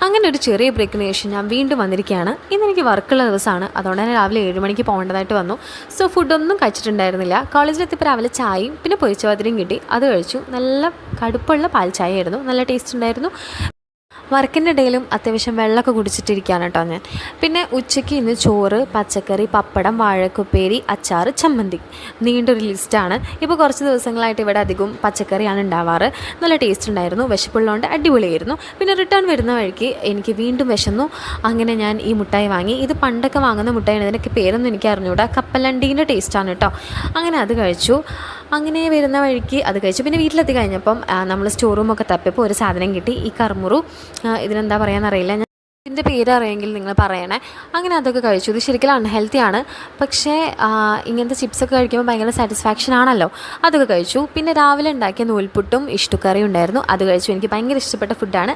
അങ്ങനെ ഒരു ചെറിയ ബ്രേക്കിന് ശേഷം ഞാൻ വീണ്ടും വന്നിരിക്കുകയാണ്. ഇന്നെനിക്ക് വർക്കുള്ള ദിവസമാണ്, അതുകൊണ്ട് തന്നെ രാവിലെ 7 മണിക്ക് പോകേണ്ടതായിട്ട് വന്നു. സോ ഫുഡൊന്നും കഴിച്ചിട്ടുണ്ടായിരുന്നില്ല. കോളേജിലെത്തിയപ്പോൾ രാവിലെ ചായയും പിന്നെ പൊരിച്ച പത്തിരിയും കിട്ടി, അത് കഴിച്ചു. നല്ല കടുപ്പുള്ള പാൽ ചായ ആയിരുന്നു, നല്ല ടേസ്റ്റ് ഉണ്ടായിരുന്നു. വർക്കിൻ്റെ ഇടയിലും അത്യാവശ്യം വെള്ളമൊക്കെ കുടിച്ചിട്ടിരിക്കുകയാണ് കേട്ടോ ഞാൻ. പിന്നെ ഉച്ചയ്ക്ക് ഇന്ന് ചോറ്, പച്ചക്കറി, പപ്പടം, വാഴക്കുപ്പേരി, അച്ചാർ, ചമ്മന്തി, നീണ്ടൊരു ലിസ്റ്റാണ്. ഇപ്പോൾ കുറച്ച് ദിവസങ്ങളായിട്ട് ഇവിടെ അധികം പച്ചക്കറിയാണ് ഉണ്ടാവാറ്. നല്ല ടേസ്റ്റ് ഉണ്ടായിരുന്നു, വിശപ്പുള്ളതുകൊണ്ട് അടിപൊളിയായിരുന്നു. പിന്നെ റിട്ടേൺ വരുന്ന വഴിക്ക് എനിക്ക് വീണ്ടും വിശന്നു. അങ്ങനെ ഞാൻ ഈ മുട്ടായി വാങ്ങി. ഇത് പണ്ടൊക്കെ വാങ്ങുന്ന മുട്ടായിയാണ്, ഇതിനൊക്കെ പേരൊന്നും എനിക്ക് അറിഞ്ഞൂടാ. കപ്പലണ്ടീൻ്റെ ടേസ്റ്റാണ് കേട്ടോ. അങ്ങനെ അത് കഴിച്ചു. അങ്ങനെ വരുന്ന വഴിക്ക് അത് കഴിച്ചു. പിന്നെ വീട്ടിലെത്തി കഴിഞ്ഞപ്പം നമ്മൾ സ്റ്റോർ റൂമൊക്കെ തപ്പിയപ്പോൾ ഒരു സാധനം കിട്ടി, ഈ കർമുറു. ഇതിനെന്താ പറയാമെന്നറിയില്ല, ഞാൻ ഇതിൻ്റെ പേര് അറിയെങ്കിൽ നിങ്ങൾ പറയണേ. അങ്ങനെ അതൊക്കെ കഴിച്ചു. ഇത് ശരിക്കും അൺഹെൽത്തി ആണ്, പക്ഷേ ഇങ്ങനത്തെ ചിപ്സൊക്കെ കഴിക്കുമ്പോൾ ഭയങ്കര സാറ്റിസ്ഫാക്ഷൻ ആണല്ലോ. അതൊക്കെ കഴിച്ചു. പിന്നെ രാവിലെ ഉണ്ടാക്കിയ നൂൽപുട്ടും ഇഷ്ടുക്കറിയും ഉണ്ടായിരുന്നു, അത് കഴിച്ചു. എനിക്ക് ഭയങ്കര ഇഷ്ടപ്പെട്ട ഫുഡാണ്.